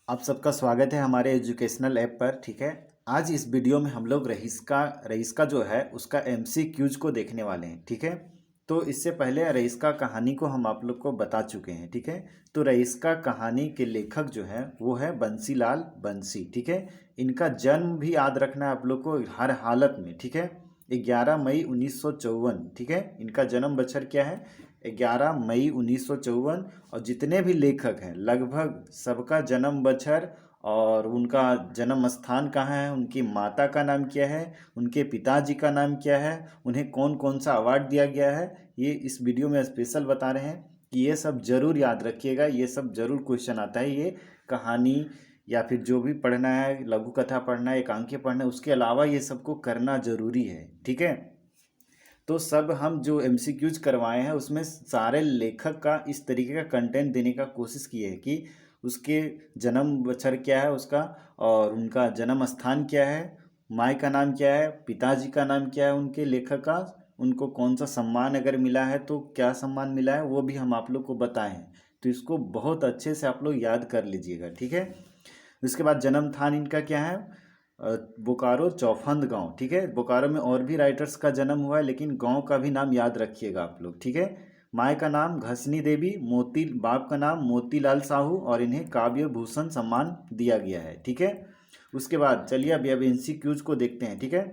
आप सबका स्वागत है हमारे एजुकेशनल ऐप पर। ठीक है, आज इस वीडियो में हम लोग रईस का जो है उसका एमसीक्यूज को देखने वाले हैं। ठीक है, तो इससे पहले रईस का कहानी को हम आप लोग को बता चुके हैं। ठीक है, तो रईस का कहानी के लेखक जो है वो है बंसीलाल बंसी। ठीक है, इनका जन्म भी याद रखना है आप लोग को हर हालत में। ठीक है, 11 मई 1954। ठीक है, इनका जन्म बछर क्या है? 11 मई 1954। और जितने भी लेखक हैं लगभग सबका जन्म बछर और उनका जन्म स्थान कहाँ है, उनकी माता का नाम क्या है, उनके पिताजी का नाम क्या है, उन्हें कौन कौन सा अवार्ड दिया गया है, ये इस वीडियो में स्पेशल बता रहे हैं कि ये सब जरूर याद रखिएगा। ये सब जरूर क्वेश्चन आता है। ये कहानी या फिर जो भी पढ़ना है, लघु कथा पढ़ना है, एकांकी पढ़ना है, उसके अलावा ये सबको करना जरूरी है। ठीक है, तो सब हम जो एमसीक्यूज करवाए हैं उसमें सारे लेखक का इस तरीके का कंटेंट देने का कोशिश की है कि उसके जन्म बछर क्या है उसका, और उनका जन्म स्थान क्या है, माँ का नाम क्या है, पिताजी का नाम क्या है उनके लेखक का, उनको कौन सा सम्मान अगर मिला है तो क्या सम्मान मिला है वो भी हम आप लोग को बताएं हैं। तो इसको बहुत अच्छे से आप लोग याद कर लीजिएगा। ठीक है, उसके बाद जन्म स्थान इनका क्या है? बोकारो चौफंद गांव। ठीक है, बोकारो में और भी राइटर्स का जन्म हुआ है लेकिन गांव का भी नाम याद रखिएगा आप लोग। ठीक है, माँ का नाम घसनी देवी, बाप का नाम मोतीलाल साहू और इन्हें काव्य भूषण सम्मान दिया गया है। ठीक है, उसके बाद चलिए अब एमसीक्यूज को देखते हैं। ठीक है,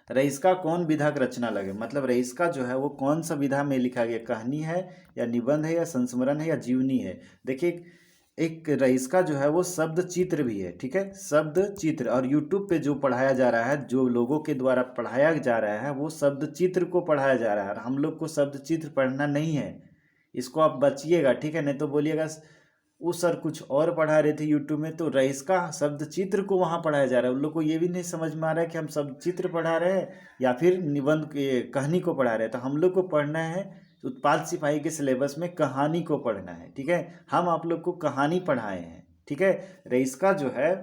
रईस का कौन विधा का रचना लगे, मतलब रईस का जो है वो कौन सा विधा में लिखा गया, कहानी है या निबंध है या संस्मरण है या जीवनी है। देखिए, एक रईस का जो है वो शब्द चित्र भी है। ठीक है, शब्द चित्र, और यूट्यूब पे जो पढ़ाया जा रहा है, जो लोगों के द्वारा पढ़ाया जा रहा है वो शब्द चित्र को पढ़ाया जा रहा है, और हम लोग को शब्द चित्र पढ़ना नहीं है। इसको आप बचिएगा। ठीक है, नहीं तो बोलिएगा वो सर कुछ और पढ़ा रहे थे यूट्यूब में, तो रईस का शब्द चित्र को वहाँ पढ़ाया जा रहा है। उन लोग को ये भी नहीं समझ में आ रहा है कि हम शब्द चित्र पढ़ा रहे हैं या फिर निबंध कहानी को पढ़ा रहे हैं। तो हम लोग को पढ़ना है उत्पाद सिपाही के सिलेबस में कहानी को पढ़ना है। ठीक है, हम आप लोग को कहानी पढ़ाए हैं। ठीक है, रईस का जो है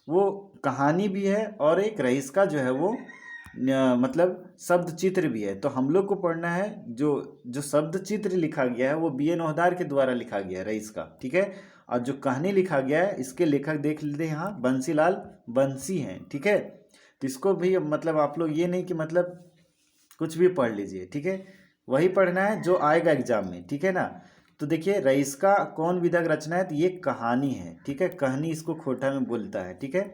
वो कहानी भी है और एक रईस का जो है वो मतलब शब्द चित्र भी है। तो हम लोग को पढ़ना है जो जो शब्द चित्र लिखा गया है वो बी.ए. नौहदार के द्वारा लिखा गया है रईस का। ठीक है, और जो कहानी लिखा गया है इसके लेखक देख लेते हैं यहाँ बंसीलाल बंसी हैं। ठीक है, तो इसको भी मतलब आप लोग ये नहीं कि मतलब कुछ भी पढ़ लीजिए। ठीक है, वही पढ़ना है जो आएगा एग्जाम में। ठीक है ना, तो देखिए रईस का कौन विधा का रचना है, तो ये कहानी है। ठीक है, कहानी इसको खोटा में बोलता है। ठीक है,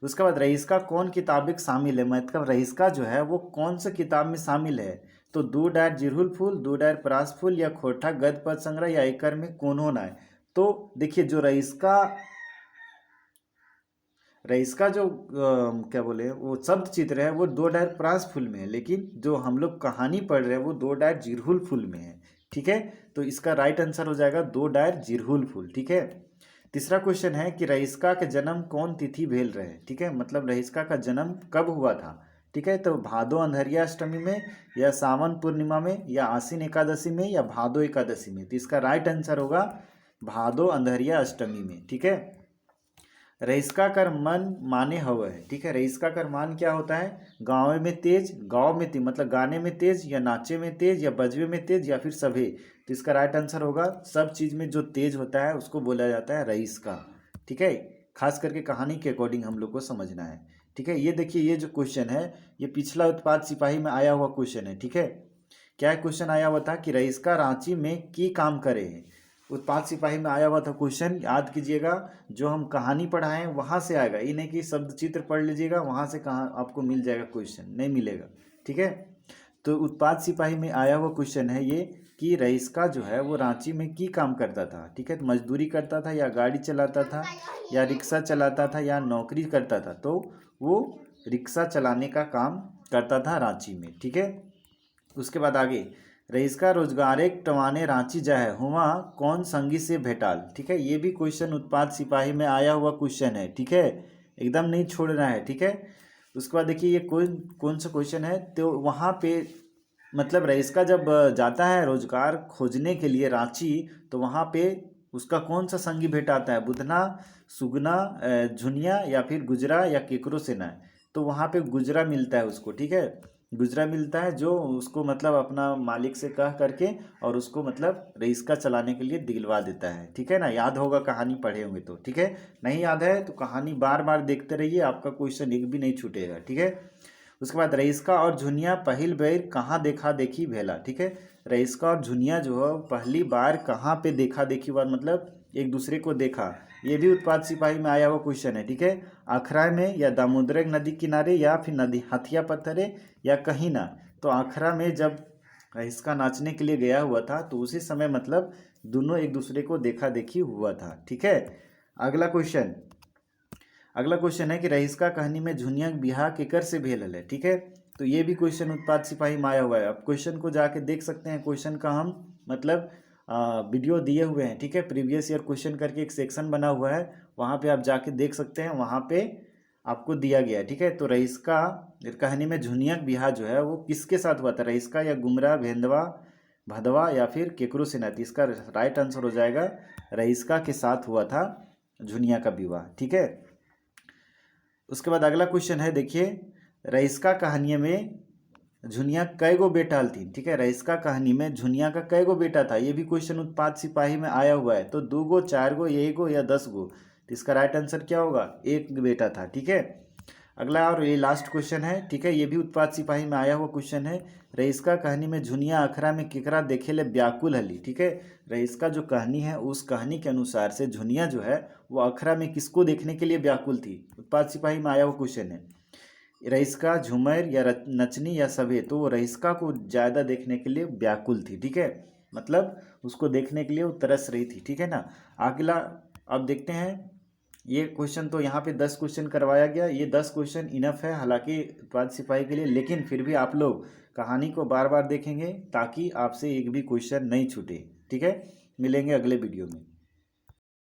उसके बाद रईस का कौन किताबिक शामिल है, मतलब रईस का जो है वो कौन सा किताब में शामिल है, तो दो डायर जिरहुल फूल, दो डायर परास फूल, या खोटा गद्य पद संग्रह, या एकर में कौन होना है। तो देखिए जो रईस का जो क्या बोले वो शब्द चित्र है वो दो डायर परास फूल में है, लेकिन जो हम लोग कहानी पढ़ रहे हैं वो दो डायर जिरहुल फूल में है। ठीक है, तो इसका राइट आंसर हो जाएगा दो डायर जिरहुल फूल। ठीक है, तीसरा क्वेश्चन है कि रईसका का जन्म कौन तिथि भेल रहे। ठीक है, मतलब रईसका का जन्म कब हुआ था। ठीक है, तो भादो अंधरिया अष्टमी में, या सावन पूर्णिमा में, या आसीन एकादशी में, या भादो एकादशी में। तो इसका राइट आंसर होगा भादो अंधरिया अष्टमी में। ठीक है, रईसका कर मन माने हव है। ठीक है, रईसका कर मान क्या होता है? गाँव में तेज, गाँव में तेज मतलब गाने में तेज, या नाचे में तेज, या बजवे में तेज, या फिर सभे। तो इसका राइट आंसर होगा सब चीज़ में जो तेज होता है उसको बोला जाता है रईस का। ठीक है, खास करके कहानी के अकॉर्डिंग हम लोग को समझना है। ठीक है, ये देखिए ये जो क्वेश्चन है ये पिछला उत्पाद सिपाही में आया हुआ क्वेश्चन है। ठीक है, क्या क्वेश्चन आया हुआ था कि रईसका रांची में की काम करे है। उत्पाद सिपाही में आया हुआ था क्वेश्चन, याद कीजिएगा। जो हम कहानी पढ़ाए हैं वहाँ से आएगा, ये नहीं कि शब्द चित्र पढ़ लीजिएगा वहाँ से कहाँ आपको मिल जाएगा क्वेश्चन, नहीं मिलेगा। ठीक है, तो उत्पाद सिपाही में आया हुआ क्वेश्चन है ये कि रईसका जो है वो रांची में की काम करता था। ठीक है, तो मजदूरी करता था, या गाड़ी चलाता था, या रिक्शा चलाता था, या नौकरी करता था। तो वो रिक्शा चलाने का काम करता था रांची में। ठीक है, उसके बाद आगे रईसका रोजगारे टवाने रांची जाए हुआ कौन संगी से भेटाल। ठीक है, ये भी क्वेश्चन उत्पाद सिपाही में आया हुआ क्वेश्चन है। ठीक है, एकदम नहीं छोड़ना है। ठीक है, उसके बाद देखिए ये कौन कौन सा क्वेश्चन है, तो वहाँ पे मतलब रईसका जब जाता है रोजगार खोजने के लिए रांची, तो वहाँ पे उसका कौन सा संगी भेटाता है? बुधना, सुगना, झुनिया, या फिर गुजरा, या केकरो सेना। तो वहाँ पे गुजरा मिलता है उसको। ठीक है, गुजरा मिलता है जो उसको मतलब अपना मालिक से कह करके और उसको मतलब रईसका चलाने के लिए दिलवा देता है। ठीक है ना, याद होगा, कहानी पढ़े होंगे तो। ठीक है, नहीं याद है तो कहानी बार बार देखते रहिए, आपका क्वेश्चन एक भी नहीं छूटेगा। ठीक है, उसके बाद रईसका और झुनिया पहिल बेर कहाँ देखा देखी भेला। ठीक है, रईसका और झुनिया जो है पहली बार कहाँ पे देखा देखी बार मतलब एक दूसरे को देखा, ये भी उत्पाद सिपाही में आया हुआ क्वेश्चन है। ठीक है, आखरा में या दामोदर नदी किनारे या फिर नदी हथिया पत्थरे या कहीं ना। तो आखरा में जब रईसका नाचने के लिए गया हुआ था तो उसी समय मतलब दोनों एक दूसरे को देखा देखी हुआ था। ठीक है, अगला क्वेश्चन है कि रईसका कहानी में झुनिया बिहार केकर से भेल है। ठीक है, तो ये भी क्वेश्चन उत्पाद सिपाही में आया हुआ है। अब क्वेश्चन को जाके देख सकते हैं, क्वेश्चन का हम मतलब वीडियो दिए हुए हैं। ठीक है, प्रीवियस ईयर क्वेश्चन करके एक सेक्शन बना हुआ है, वहाँ पे आप जाके देख सकते हैं, वहाँ पे आपको दिया गया है। ठीक है, तो रईसका कहानी में झुनिया बिहार जो है वो किसके साथ हुआ था, रईसका या गुमरा भेंदवा भदवा या फिर केकरो सेनाती। इसका राइट आंसर हो जाएगा रईसका के साथ हुआ था झुनिया का विवाह। ठीक है, उसके बाद अगला क्वेश्चन है, देखिए रईसका कहानी में झुनिया कै गो बेटा थी। ठीक है, रईसका कहानी में झुनिया का कै गो बेटा था, ये भी क्वेश्चन उत्पाद सिपाही में आया हुआ है। तो 2 गो 4 गो 1 गो या 10 गो, तो इसका राइट आंसर क्या होगा, 1 बेटा था। ठीक है, अगला और ये लास्ट क्वेश्चन है। ठीक है, ये भी उत्पाद सिपाही में आया हुआ क्वेश्चन है, रईसका कहानी में झुनिया अखरा में केकरा देखे ले व्याकुल हली। ठीक है, रईसका जो कहानी है उस कहानी के अनुसार से झुनिया जो है वो अखरा में किसको देखने के लिए व्याकुल थी, उत्पाद सिपाही में आया हुआ क्वेश्चन है। रईसका, झूमर या नचनी या सभे, तो वो रईसका को ज़्यादा देखने के लिए व्याकुल थी। ठीक है, मतलब उसको देखने के लिए वो तरस रही थी। ठीक है ना, अगला अब देखते हैं। ये क्वेश्चन तो यहाँ पे 10 क्वेश्चन करवाया गया, ये 10 क्वेश्चन इनफ है हालांकि उत्पाद सिपाही के लिए, लेकिन फिर भी आप लोग कहानी को बार बार देखेंगे ताकि आपसे एक भी क्वेश्चन नहीं छूटे। ठीक है, मिलेंगे अगले वीडियो में।